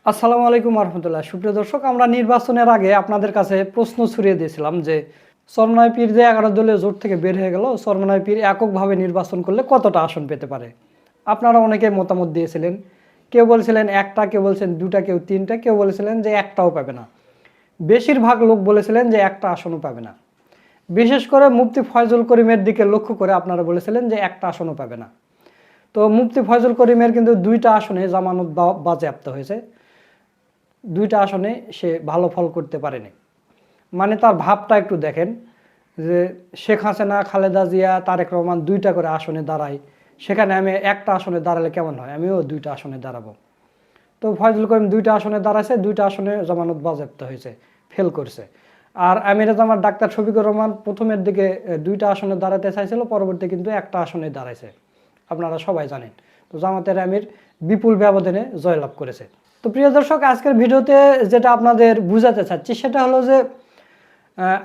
আসসালামু আলাইকুম রহমতুল্লাহ। সুপ্রিয় দর্শক, আমরা নির্বাচনের আগে আপনাদের কাছে প্রশ্ন ছড়িয়ে দিয়েছিলাম যে চরমনাই পীর যে 11 দলীয় জোট থেকে বের হয়ে গেল, চরমনাই পীর এককভাবে নির্বাচন করলে কতটা আসন পেতে পারে। আপনারা অনেকে মতামত দিয়েছিলেন। কেউ বলছিলেন একটা, কেউ বলছেন দুটা, কেউ তিনটা, কেউ বলেছিলেন যে একটাও পাবে না। বেশিরভাগ লোক বলেছিলেন যে একটা আসনও পাবে না। বিশেষ করে মুফতি ফয়জুল করিমের দিকে লক্ষ্য করে আপনারা বলেছিলেন যে একটা আসনও পাবে না। তো মুফতি ফয়জুল করিমের কিন্তু দুইটা আসনে জামানত বাজেয়াপ্ত হয়েছে। দুইটা আসনে সে ভালো ফল করতে পারেনি। মানে তার ভাবটা একটু দেখেন যে শেখ হাসিনা, খালেদা জিয়া, তারেক রহমান দুইটা করে আসনে দাঁড়ায়, সেখানে আমি একটা আসনে দাঁড়ালে কেমন হয়, আমিও দুইটা আসনে দাঁড়াবো। তো ফয়জুল করিম দুইটা আসনে দাঁড়াইছে, দুইটা আসনে জামানত বাজেয়াপ্ত হয়েছে, ফেল করছে। আর আমিরে জামাত ডাক্তার শফিকুর রহমান প্রথমের দিকে দুইটা আসনে দাঁড়াতে চাইছিল, পরবর্তী কিন্তু একটা আসনে দাঁড়াইছে, আপনারা সবাই জানেন। তো জামাতের আমির বিপুল ব্যবধানে জয়লাভ করেছে। তো প্রিয় দর্শক, আজকের ভিডিওতে যেটা আপনাদের বুঝাতে চাচ্ছি সেটা হলো যে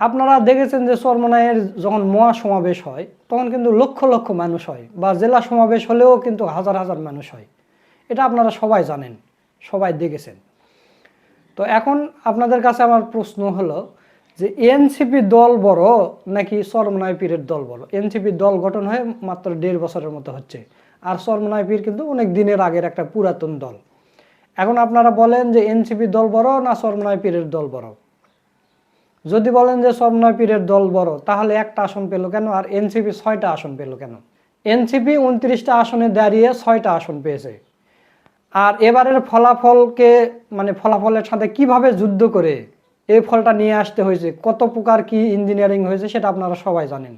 আপনারা দেখেছেন যে চরমনাইয়ের যখন মহাসমাবেশ হয় তখন কিন্তু লক্ষ লক্ষ মানুষ হয়, বা জেলা সমাবেশ হলেও কিন্তু হাজার হাজার মানুষ হয়। এটা আপনারা সবাই জানেন, সবাই দেখেছেন। তো এখন আপনাদের কাছে আমার প্রশ্ন হলো যে এনসিপি দল বড় নাকি চরমনাই পীরের দল বড়? এনসিপি দল গঠন হয়ে মাত্র 1.5 বছরের মতো হচ্ছে, আর চরমনাই পীর কিন্তু অনেক দিনের আগের একটা পুরাতন দল। এখন আপনারা বলেন যে এনসিপি দল বড় না চরমনাই পীরের দল বড়? যদি বলেন যে চরমনাই পীরের দল বড়, তাহলে একটা আসন পেল কেন, আর এনসিপি 6টা আসন পেল কেন? এনসিপি 29টা আসনে দাঁড়িয়ে 6টা আসন পেয়েছে। আর এবারের ফলাফলকে, মানে ফলাফলের সাথে কিভাবে যুদ্ধ করে এই ফলটা নিয়ে আসতে হয়েছে, কত প্রকার কি ইঞ্জিনিয়ারিং হয়েছে সেটা আপনারা সবাই জানেন।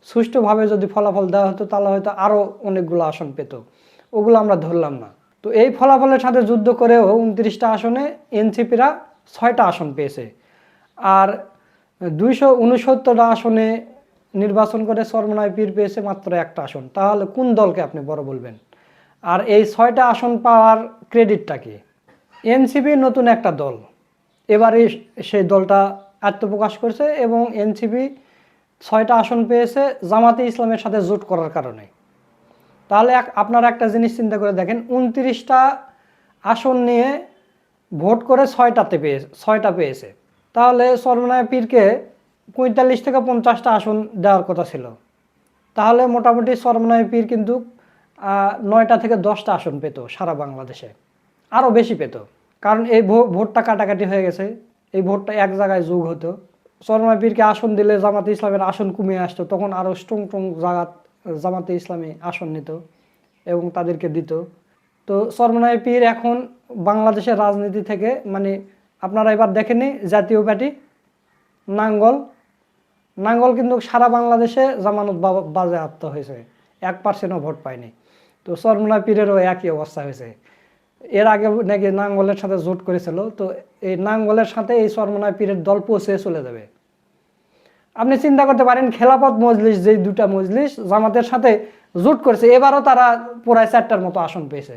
সুষ্ঠুভাবে যদি ফলাফল দেওয়া হতো তাহলে হয়তো আরও অনেকগুলো আসন পেত, ওগুলো আমরা ধরলাম না। তো এই ফলাফলের সাথে যুদ্ধ করেও 29টা আসনে এনসিপিরা 6টা আসন পেয়েছে। আর 269টা আসনে নির্বাচন করে চরমনাই পীর পেয়েছে মাত্র একটা আসন। তাহলে কোন দলকে আপনি বড় বলবেন? আর এই 6টা আসন পাওয়ার ক্রেডিটটা কি? এনসিপি নতুন একটা দল, এবারে সেই দলটা আত্মপ্রকাশ করছে এবং এনসিপি 6টা আসন পেয়েছে জামাতে ইসলামের সাথে জোট করার কারণে। তাহলে আপনারা একটা জিনিস চিন্তা করে দেখেন, 29টা আসন নিয়ে ভোট করে 6টা পেয়েছে। তাহলে চরমনাই পীরকে 45 থেকে 50টা আসন দেওয়ার কথা ছিল। তাহলে মোটামুটি চরমনাই পীর কিন্তু 9টা থেকে 10টা আসন পেত সারা বাংলাদেশে, আরও বেশি পেত। কারণ এই ভোটটা কাটাকাটি হয়ে গেছে, এই ভোটটা এক জায়গায় যোগ হতো। চরমনাই পীরকে আসন দিলে জামাতে ইসলামের আসন কমিয়ে আসতো, তখন আরও স্ট্রং জায়গা জামাতে ইসলামী আসন নিত এবং তাদেরকে দিত। তো চরমনাই পীর এখন বাংলাদেশের রাজনীতি থেকে, মানে আপনারা এবার দেখেনি জাতীয় পার্টি নাঙ্গল, নাঙ্গল কিন্তু সারা বাংলাদেশে জামানত বাজেয়াপ্ত হয়েছে, 1%ও ভোট পায়নি। তো চরমনাই পীরেরও একই অবস্থা হয়েছে। এর আগে নাকি নাঙ্গলের সাথে জোট করেছিল, তো এই নাঙ্গলের সাথে এই চরমনাই পীরের দল পৌঁছে চলে যাবে। আপনি চিন্তা করতে পারেন, খেলাফত মজলিস, যেই দুটা মজলিস জামাতের সাথে জোট করেছে, এবারও তারা প্রায় 4টার মতো আসন পেয়েছে,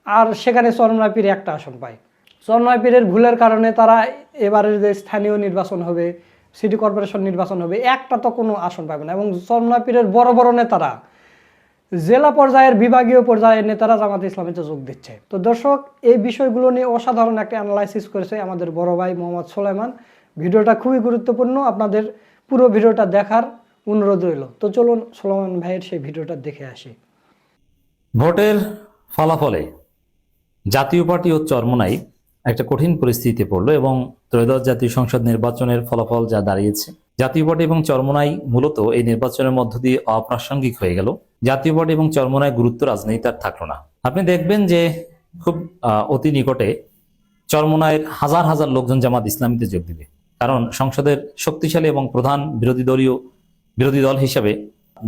আর সেখানে চরমনাই পীর একটা আসন পায়। চরমনাই পীরের ভুলের কারণে তারা এবারের যে স্থানীয় নির্বাচন হবে, সিটি কর্পোরেশন নির্বাচন হবে, একটা তো কোনো আসন পাবে না। এবং চরমনাই পীরের বড় বড় নেতারা, জেলা পর্যায়ের, বিভাগীয় পর্যায়ের নেতারা জামাতে ইসলামীতে যোগ দিচ্ছে। তো দর্শক, এই বিষয়গুলো নিয়ে অসাধারণ একটা অ্যানালাইসিস করেছে আমাদের বড় ভাই মোহাম্মদ সোলাইমান। ভিডিওটা খুবই গুরুত্বপূর্ণ, আপনাদের পুরো ভিডিওটা দেখার অনুরোধ রইল। তো চলুন সোলাইমান ভাইয়ের সেই ভিডিওটা দেখে আসি। ভোটের ফলাফলে জাতীয় পার্টি ও চরমোনাই একটা কঠিন পরিস্থিতিতে পড়লো এবং ত্রয়োদশ জাতীয় সংসদ নির্বাচনের ফলাফল যা দাঁড়িয়েছে, জাতীয় পার্টি এবং চরমোনাই মূলত এই নির্বাচনের মধ্য দিয়ে অপ্রাসঙ্গিক হয়ে গেল। জাতীয় পার্টি এবং চরমোনাই গুরুত্ব রাজনীতি আর থাকলো না। আপনি দেখবেন যে খুব অতি নিকটে চরমোনাইয়ের হাজার হাজার লোকজন জামাত ইসলামীতে যোগ দিবে, কারণ সংসদের শক্তিশালী এবং প্রধান বিরোধী দল হিসেবে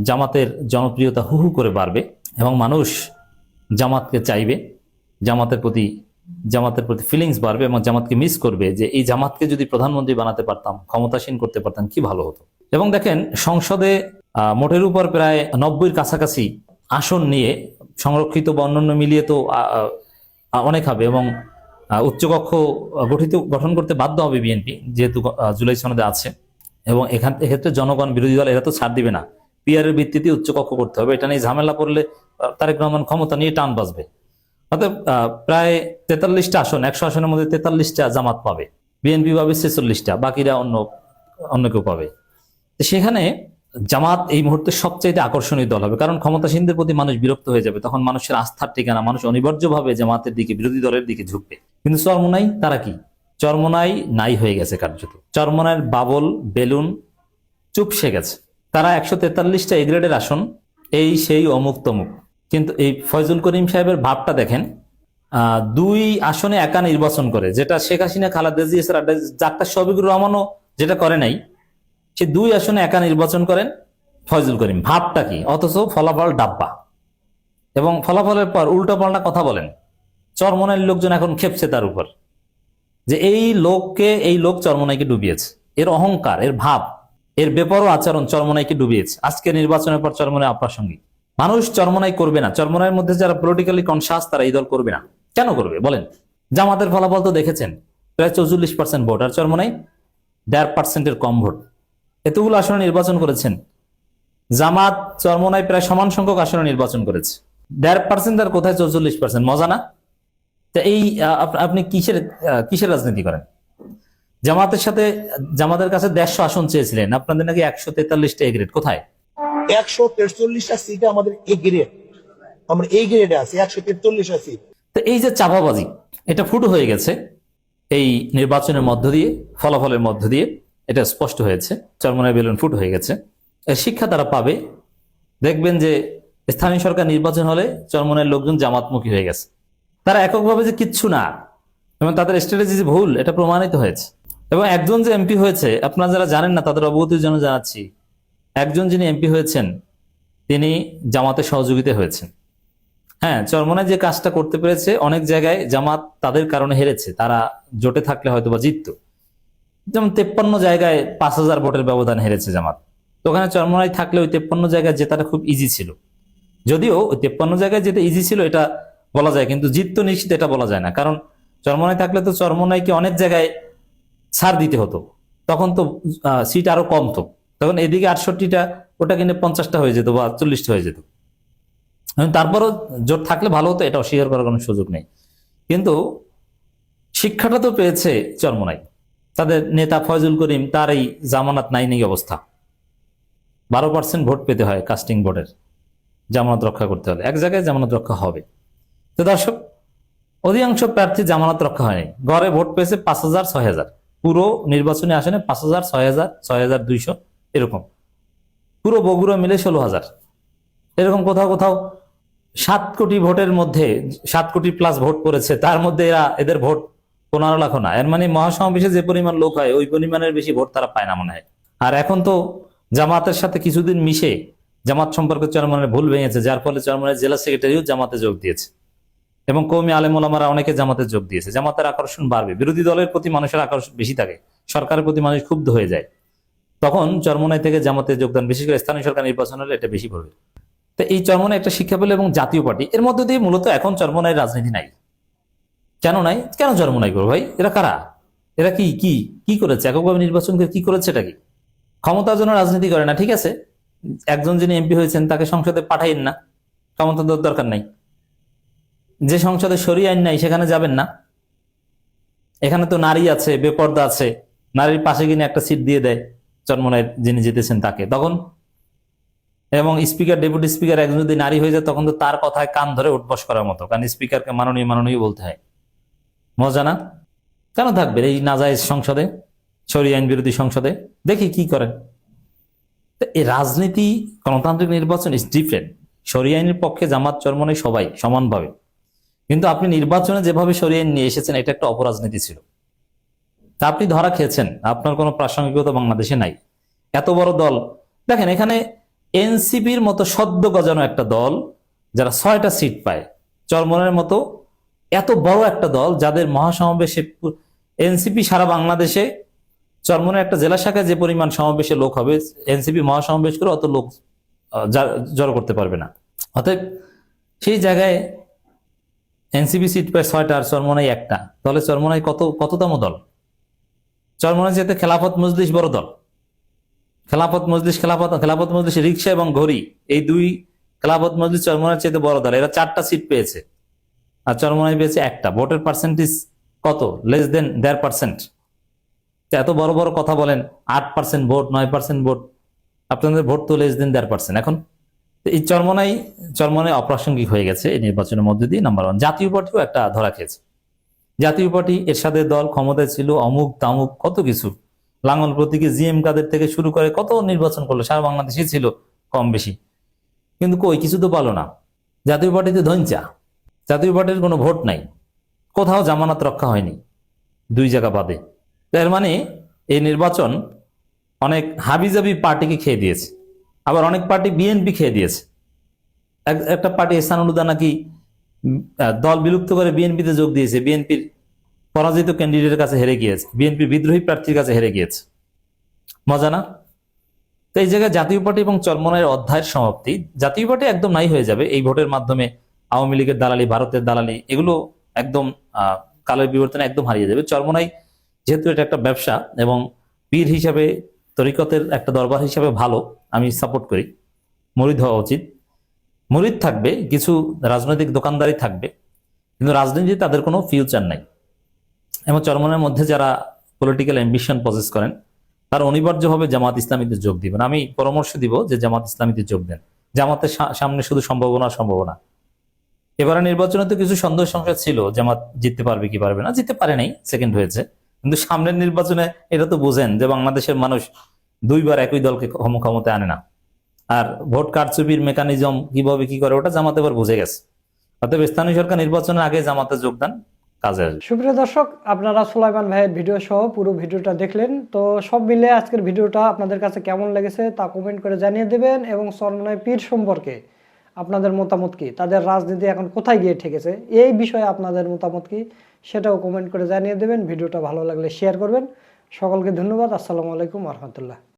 জামাতের জনপ্রিয়তা হু হু করে বাড়বে এবং মানুষ জামাতকে চাইবে, জামাতের প্রতি ফিলিংস বাড়বে এবং জামাতকে মিস করবে, যে এই জামাতকে যদি প্রধানমন্ত্রী বানাতে পারতাম, ক্ষমতাসীন করতে পারতাম, কি ভালো হতো। এবং দেখেন, সংসদে মোটের উপর প্রায় 90-এর কাছাকাছি আসন নিয়ে সংরক্ষিত বা অন্যান্য মিলিয়ে তো অনেক হবে এবং উচ্চকক্ষ গঠন করতে বাধ্য হবে বিএনপি, যেহেতু জুলাই সনদে আছে। এবং এক্ষেত্রে জনগণ, বিরোধী দল এরা তো ছাড় দিবে না, পিআরের ভিত্তিতে উচ্চকক্ষ করতে হবে। এটা নিয়ে ঝামেলা পড়লে তারেক রহমান ক্ষমতা নিয়ে টান বাজবে। অর্থাৎ প্রায় 43টা আসন, 100 আসনের মধ্যে 43টা জামাত পাবে, বিএনপি পাবে 46টা, বাকিরা অন্য অন্য কেউ পাবে। তো সেখানে জামাত এই মুহূর্তে সবচাইতে আকর্ষণীয় দল হবে, কারণ ক্ষমতাসীনদের প্রতি মানুষ বিরক্ত হয়ে যাবে, তখন মানুষের আস্থার ঠিকানা, মানুষ অনিবার্যভাবে জামাতের দিকে, বিরোধী দলের দিকে ঝুঁকবে। কিন্তু চরমোনাই তারা কি, চরমোনাই নাই হয়ে গেছে কার্যত। চরমোনাইয়ের বাবল বেলুন চুপসে গেছে। তারা 143টা এ গ্রেডের আসন, এই সেই অমুক তমুক। কিন্তু এই ফয়জুল করিম সাহেবের ভাবটা দেখেন, 2 আসনে একা নির্বাচন করে, যেটা শেখ হাসিনা, খালেদা জিয়া, ডাক্তার শফিকুর রহমানও যেটা করে নাই, সে 2 আসনে একা নির্বাচন করেন ফয়জুল করিম। ভাবটা কি? অথচ ফলাফল ডাব্বা, এবং ফলাফলের পর উল্টো পাল্টা কথা বলেন। চরমোনাইয়ের লোকজন এখন খেপছে তার উপর, যে এই লোক চরমোনাইকে ডুবিয়েছে, এর অহংকার, এর ভাব, এর বেপরোয়া আচরণ চরমোনাইকে ডুবিয়েছে। আজকে নির্বাচনের পর চরমোনাই অপ্রাসঙ্গিক। মানুষ চরমোনাই করবে না, চরমোনাইয়ের মধ্যে যারা পলিটিক্যালি কনসাস তারা এই দল করবে না। কেন করবে বলেন? জামাতের ফলাফল তো দেখেছেন, প্রায় 44% ভোট, আর চরমোনাই 1.5%-এর কম ভোট। এতগুলো আসনে নির্বাচন করেছেন। জামাত চরমোনাই প্রায় সমান সংখ্যক আসনে নির্বাচন করেছে, 1.5% আর কোথায় 44%। মজা না? তা এই আপনি কিসের রাজনীতি করেন? জামাতের কাছে 150 আসন চেয়েছিলেন, আপনাদের নাকি 143টা এ গ্রেড। কোথায়? 143টা সিটে আমাদের এ গ্রেড, আমরা এই গ্রেডে আছি, 143টা সিট। তো এই যে চাপাবাজি, এটা ফুটো হয়ে গেছে এই নির্বাচনের মধ্য দিয়ে, ফলাফলের মধ্য দিয়ে এটা স্পষ্ট হয়েছে। চরমোনাই বেলুন ফুট হয়ে গেছে। এর শিক্ষা তারা পাবে। দেখবেন যে স্থানীয় সরকার নির্বাচন হলে চরমোনাইয়ের লোকজন জামাতমুখী হয়ে গেছে। তারা এককভাবে যে কিচ্ছু না, এবং তাদের স্ট্র্যাটেজি যে ভুল, এটা প্রমাণিত হয়েছে। এবং একজন যে এমপি হয়েছে, আপনারা যারা জানেন না তাদের অবগতির জন্য জানাচ্ছি, একজন যিনি এমপি হয়েছেন তিনি জামাতের সহযোগিতা হয়েছেন। হ্যাঁ, চরমোনাই যে কাজটা করতে পেরেছে, অনেক জায়গায় জামাত তাদের কারণে হেরেছে। তারা জোটে থাকলে হয়তো বা জিতত। যেমন 53 জায়গায় 5000 ভোটের ব্যবধান হেরেছে জামাত। তো ওখানে চরমোনাই থাকলে ওই 53 জায়গায় জেতাটা খুব ইজি ছিল। যদিও ওই 53 জায়গায় যেটা ইজি ছিল এটা বলা যায়, কিন্তু জিততো নিশ্চিত এটা বলা যায় না। কারণ চরমোনাই থাকলে তো চরমোনাইকে অনেক জায়গায় ছাড় দিতে হতো, তখন তো সিট আরো কম তো, তখন এদিকে 68টা, ওটা কিনে 50টা হয়ে যেত বা 40টা হয়ে যেত। তারপরও জোট থাকলে ভালো হতো, এটা অস্বীকার করার কোনো সুযোগ নেই। কিন্তু শিক্ষাটা তো পেয়েছে চরমোনাই। তাদের নেতা ফয়জুল করিম, তার এই জামানত নাই নেই অবস্থা। 12% ভোট পেতে হয় কাস্টিং ভোটের, জামানত রক্ষা করতে হলে। এক জায়গায় জামানত রক্ষা হবে। তো দর্শক, অধিকাংশ প্রার্থী জামানত রক্ষা হয়নি। গড়ে ভোট পেয়েছে 5000, 6000। পুরো নির্বাচনী আসনে 5000, 6000, 6200 এরকম। পুরো বগুড়া মিলে 16000 এরকম। কোথাও কোথাও 7 কোটি ভোটের মধ্যে 7 কোটি প্লাস ভোট পড়েছে, তার মধ্যে এদের ভোট 15 লাখও না। এর মানে মহাসমাবেশে যে পরিমাণ লোক হয়, ওই পরিমাণের বেশি ভোট তারা পায় না মনে হয়। আর এখন তো জামাতের সাথে কিছুদিন মিশে জামাত সম্পর্কে চরমোনাই ভুল ভেঙেছে, যার ফলে চরমোনাই জেলা সেক্রেটারিও জামাতে যোগ দিয়েছে, এবং কওমি আলেম ওলামারা অনেকে জামাতে যোগ দিয়েছে। জামাতের আকর্ষণ বাড়বে। বিরোধী দলের প্রতি মানুষের আকর্ষণ বেশি থাকে, সরকারের প্রতি মানুষ ক্ষুব্ধ হয়ে যায়, তখন চরমোনাই থেকে জামাতে যোগদান, বিশেষ করে স্থানীয় সরকার নির্বাচন হলে এটা বেশি পড়বে। তো এই চরমোনাই একটা শিক্ষা পেল, এবং জাতীয় পার্টি এর মধ্যে দিয়ে মূলত এখন চরমোনাই রাজনীতি নাই। কেন নাই? কেন চরমোনাই করবো ভাই? এরা কারা? এরা কি কি কি করেছে? এককভাবে নির্বাচন করে কি করেছে? এটা কি ক্ষমতার জন্য রাজনীতি করে না? ঠিক আছে, একজন যিনি এমপি হয়েছেন তাকে সংসদে পাঠাইন না, ক্ষমতা দেওয়ার দরকার নাই। যে সংসদে শরিয়া আইন নাই সেখানে যাবেন না। এখানে তো নারী আছে, বেপর্দা আছে, নারীর পাশে কিনে একটা সিট দিয়ে দেয় চরমোনাই যিনি জিতেছেন তাকে, তখন। এবং স্পিকার, ডেপুটি স্পিকার একজন যদি নারী হয়ে যায়, তখন তো তার কথায় কান ধরে উঠবস করার মতো, কারণ স্পিকারকে মাননীয় মাননীয় বলতে হয়। মজা না? কেন থাকবে এই নাজায়েজ সংসদে, শরিয়া আইন বিরোধী সংসদে? দেখি কি করেন। এই রাজনীতি, গণতান্ত্রিক নির্বাচন ইজ ডিফারেন্ট। শরিয়া আইনের পক্ষে জামাত, চরমোনাই সবাই সমানভাবে। কিন্তু আপনি নির্বাচনে যেভাবে শরিয়া আইন নিয়ে এসেছেন, এটা একটা অপরাজনীতি ছিল। তা আপনি ধরা খেয়েছেন, আপনার কোনো প্রাসঙ্গিকতা বাংলাদেশে নাই। এত বড় দল, দেখেন এখানে এনসিপির মতো সদ্য গজানো একটা দল, যারা 6টা সিট পায়, চরমোনাইয়ের মতো এত বড় একটা দল, যাদের মহাসমাবেশে এনসিপি সারা বাংলাদেশে, চরমোনাই একটা জেলা শাখায় যে পরিমাণ সমাবেশে লোক হবে, এনসিপি মহাসমাবেশ করে অত লোক জড়ো করতে পারবে না। অতএব সেই জায়গায় এনসিপি সিট পায় 6টা, আর চরমোনাই একটা। তাহলে চরমোনাই কততম দল? চরমোনাই যেতে খেলাফত মজলিস বড় দল। খেলাফত মজলিস রিকশা এবং ঘড়ি, এই 2 খেলাফত মজলিস চরমোনাইয়ের চেয়ে বড় দল। এরা 4টা সিট পেয়েছে, আর চরমনাই পেয়েছে একটা। ভোটের পার্সেন্টেজ কত? Less than 1.5%। এত বড় বড় কথা বলেন, 8% ভোট, 9% ভোট, আপনাদের ভোট তো লেস দেন 1.5%। এখন তো এই চরমনাই অপ্রাসঙ্গিক হয়ে গেছে এই নির্বাচনের মধ্যে দিয়ে। নাম্বার 1। জাতীয় পার্টিও একটা ধরা খেয়েছে। জাতীয় পার্টি, এরশাদের দল ক্ষমতায় ছিল, অমুক তামুক কত কিছু, লাঙ্গল প্রতীকে জিএম কাদের থেকে শুরু করে কত নির্বাচন করলো, সারা বাংলাদেশে ছিল কম বেশি, কিন্তু কই কিছু তো পালো না। জাতীয় পার্টিতে ধনচা, জাতীয় পার্টির কোনো ভোট নাই, কোথাও জামানত রক্ষা হয়নি, 2 জায়গা বাদে। এর মানে এই নির্বাচন অনেক হাবিজাবি পার্টিকে খেয়ে দিয়েছে, আবার অনেক পার্টি বিএনপি খেয়ে দিয়েছে। একটা পার্টি এহসানুল্লাহ নাকি দল বিলুপ্ত করে বিএনপিতে যোগ দিয়েছে, বিএনপির পরাজিত ক্যান্ডিডেটের কাছে হেরে গিয়েছে, বিএনপি বিদ্রোহী প্রার্থীর কাছে হেরে গিয়েছে। মজা না? তো এই জায়গায় জাতীয় পার্টি এবং চরমনাইয়ের অধ্যায়ের সমাপ্তি। জাতীয় পার্টি একদম নাই হয়ে যাবে এই ভোটের মাধ্যমে। আওয়ামী লীগের দালালি, ভারতের দালালি, এগুলো একদম কালের বিবর্তনে একদম হারিয়ে যাবে। চরমনাই যেহেতু এটা একটা ব্যবসা এবং পীর হিসাবে, তরিকতের একটা দরবার হিসাবে ভালো, আমি সাপোর্ট করি। মুরিদ হওয়া উচিত। মুরিদ থাকবে, কিছু রাজনৈতিক দোকানদারি থাকবে, কিন্তু রাজনীতি তাদের কোনো ফিউচার নাই। এবং চরমনাইয়ের মধ্যে যারা পলিটিক্যাল অ্যাম্বিশন পজেস করেন তারা অনিবার্যভাবে জামাত ইসলামীতে যোগ দিবেন। আমি পরামর্শ দিব যে জামাত ইসলামীতে যোগ দেন। জামাতের সামনে শুধু সম্ভাবনা। এবারে নির্বাচনে তো কিছু সন্দেহ সংশয় ছিল, জামাত জিততে পারবে কি পারবে না, জিততে পারে নাই, সেকেন্ড হয়েছে। কিন্তু সামনের নির্বাচনে এটা তো বোঝেন যে বাংলাদেশের মানুষ 2 বার একই দলকে ক্ষমতায় আনে না। আর ভোট কারচুপির মেকানিজম কিভাবে কি করে ওটা জামাত এবার বুঝে গেছে। অতএব স্থানীয় সরকার নির্বাচনের আগে জামাতে যোগদান কাজে আসবে। সুপ্রিয় দর্শক, আপনারা সুলাইমান ভাইয়ের ভিডিও সহ পুরো ভিডিওটা দেখলেন। তো সব মিলে আজকের ভিডিওটা আপনাদের কাছে কেমন লেগেছে তা কমেন্ট করে জানিয়ে দেবেন, এবং চরমনাই পীর সম্পর্কে আপনাদের মতামত কি, তাদের রাজনীতি এখন কোথায় গিয়ে ঠেকেছে, এই বিষয়ে আপনাদের মতামত কি সেটাও কমেন্ট করে জানিয়ে দেবেন। ভিডিওটা ভালো লাগলে শেয়ার করবেন। সকলকে ধন্যবাদ। আসসালামু আলাইকুম রহমতুল্লাহ।